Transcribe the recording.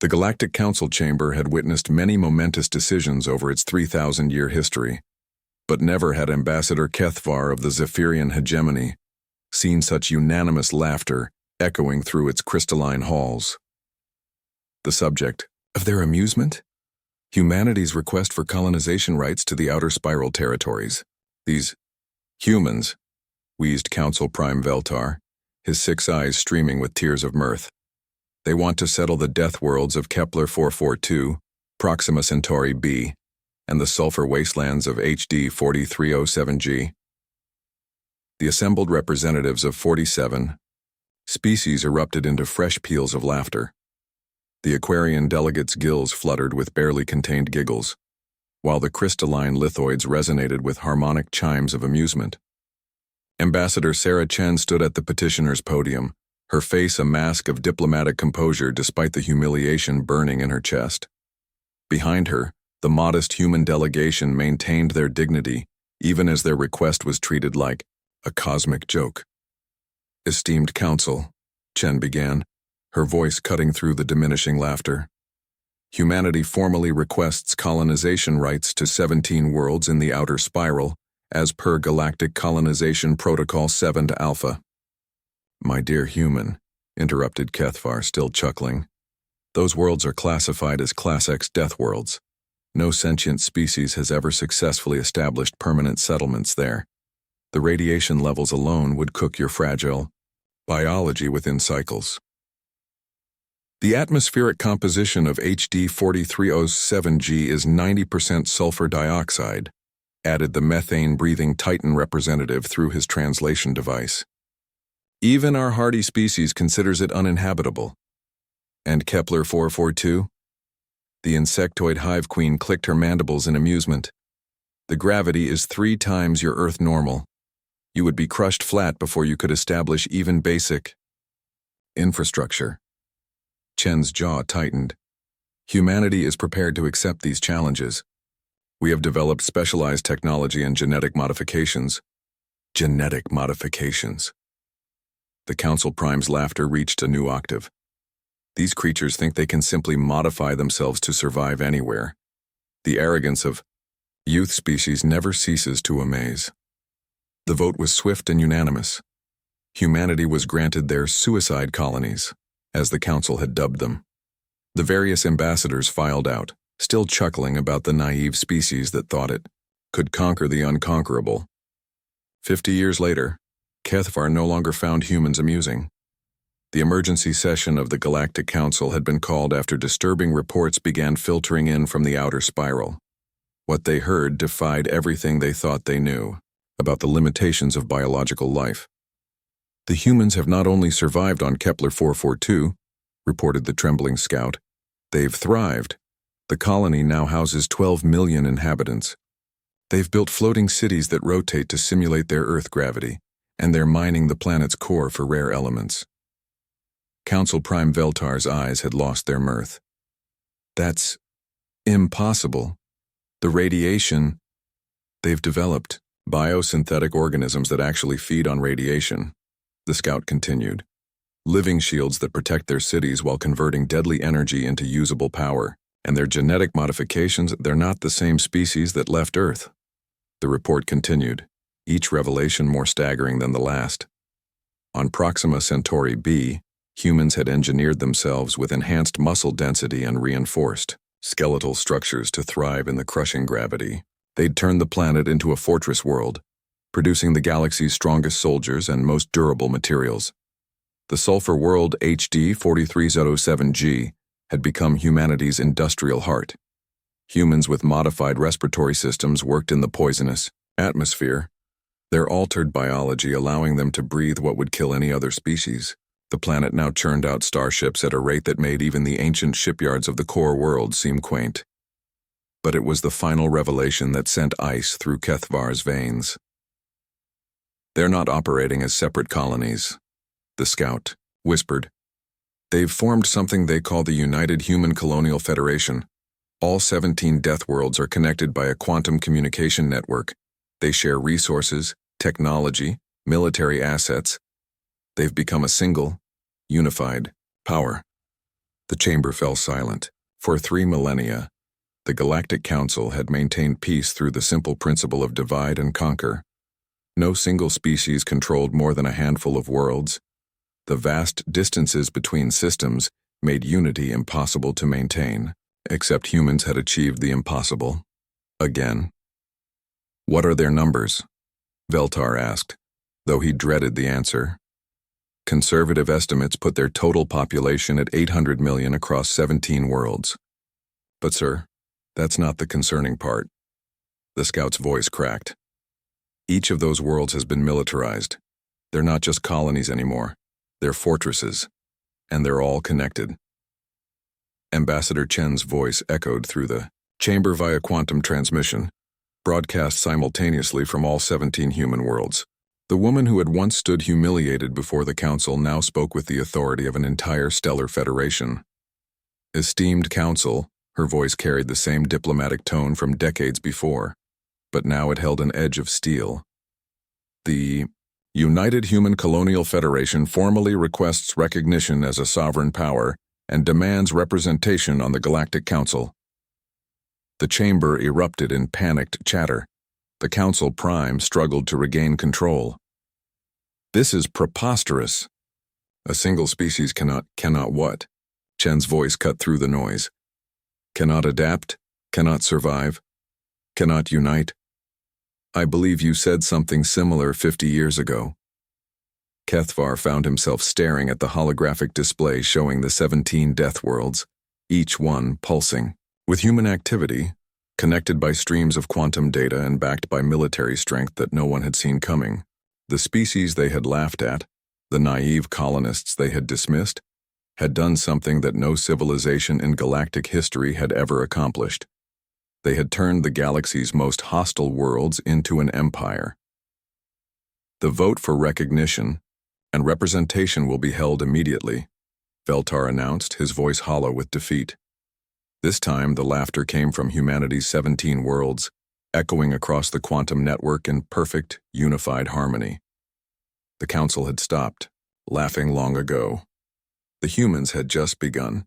The Galactic Council Chamber had witnessed many momentous decisions over its 3,000-year history, but never had Ambassador Kethvar of the Zephyrian hegemony seen such unanimous laughter echoing through its crystalline halls. The subject of their amusement? Humanity's request for colonization rights to the outer spiral territories. These humans, wheezed Council Prime Veltar, his 6 eyes streaming with tears of mirth. They want to settle the death worlds of Kepler 442, Proxima Centauri b, and the sulfur wastelands of HD 4307G. The assembled representatives of 47 species erupted into fresh peals of laughter. The Aquarian delegates' gills fluttered with barely contained giggles, while the crystalline lithoids resonated with harmonic chimes of amusement. Ambassador Sarah Chen stood at the petitioner's podium, her face a mask of diplomatic composure despite the humiliation burning in her chest. Behind her, the modest human delegation maintained their dignity, even as their request was treated like a cosmic joke. Esteemed Council, Chen began, her voice cutting through the diminishing laughter. Humanity formally requests colonization rights to 17 worlds in the outer spiral, as per Galactic Colonization Protocol 7 to Alpha. My dear human, interrupted Kethvar, still chuckling. Those worlds are classified as Class X death worlds. No sentient species has ever successfully established permanent settlements there. The radiation levels alone would cook your fragile biology within cycles. The atmospheric composition of HD 4307G is 90% sulfur dioxide, added the methane-breathing Titan representative through his translation device. Even our hardy species considers it uninhabitable. And Kepler 442? The insectoid hive queen clicked her mandibles in amusement. The gravity is 3 times your Earth normal. You would be crushed flat before you could establish even basic infrastructure. Chen's jaw tightened. Humanity is prepared to accept these challenges. We have developed specialized technology and genetic modifications. Genetic modifications. The Council Prime's laughter reached a new octave. These creatures think they can simply modify themselves to survive anywhere. The arrogance of youth species never ceases to amaze. The vote was swift and unanimous. Humanity was granted their suicide colonies, as the Council had dubbed them. The various ambassadors filed out, still chuckling about the naive species that thought it could conquer the unconquerable. 50 years later, Kethvar no longer found humans amusing. The emergency session of the Galactic Council had been called after disturbing reports began filtering in from the outer spiral. What they heard defied everything they thought they knew about the limitations of biological life. The humans have not only survived on Kepler 442, reported the trembling scout, they've thrived. The colony now houses 12 million inhabitants. They've built floating cities that rotate to simulate their Earth gravity, and they're mining the planet's core for rare elements. Council Prime Veltar's eyes had lost their mirth. That's impossible. The radiation, they've developed biosynthetic organisms that actually feed on radiation, the scout continued. Living shields that protect their cities while converting deadly energy into usable power. And their genetic modifications, they're not the same species that left Earth. The report continued, each revelation more staggering than the last. On Proxima Centauri b, humans had engineered themselves with enhanced muscle density and reinforced skeletal structures to thrive in the crushing gravity. They'd turned the planet into a fortress world, producing the galaxy's strongest soldiers and most durable materials. The sulfur world HD 4307G had become humanity's industrial heart. Humans with modified respiratory systems worked in the poisonous atmosphere, their altered biology allowing them to breathe what would kill any other species. The planet now churned out starships at a rate that made even the ancient shipyards of the core world seem quaint. But it was the final revelation that sent ice through Kethvar's veins. They're not operating as separate colonies, the scout whispered. They've formed something they call the United Human Colonial Federation. All 17 death worlds are connected by a quantum communication network. They share resources, technology, military assets. They've become a single, unified power. The chamber fell silent. For 3 millennia, the Galactic Council had maintained peace through the simple principle of divide and conquer. No single species controlled more than a handful of worlds. The vast distances between systems made unity impossible to maintain, except humans had achieved the impossible. Again. "What are their numbers?" Veltar asked, though he dreaded the answer. Conservative estimates put their total population at 800 million across 17 worlds. "But sir, that's not the concerning part." The scout's voice cracked. "Each of those worlds has been militarized. They're not just colonies anymore. They're fortresses. And they're all connected." Ambassador Chen's voice echoed through the chamber via quantum transmission, broadcast simultaneously from all 17 human worlds. The woman who had once stood humiliated before the council now spoke with the authority of an entire stellar federation. "Esteemed council," her voice carried the same diplomatic tone from decades before, but now it held an edge of steel. "The United Human Colonial Federation formally requests recognition as a sovereign power and demands representation on the Galactic Council." The chamber erupted in panicked chatter. The Council Prime struggled to regain control. "This is preposterous." "A single species cannot what?" Chen's voice cut through the noise. "Cannot adapt, cannot survive, cannot unite. I believe you said something similar 50 years ago." Kethvar found himself staring at the holographic display showing the 17 death worlds, each one pulsing with human activity, connected by streams of quantum data and backed by military strength that no one had seen coming. The species they had laughed at, the naive colonists they had dismissed, had done something that no civilization in galactic history had ever accomplished. They had turned the galaxy's most hostile worlds into an empire. "The vote for recognition and representation will be held immediately," Veltar announced, his voice hollow with defeat. This time the laughter came from humanity's 17 worlds, echoing across the quantum network in perfect, unified harmony. The council had stopped, laughing long ago. The humans had just begun.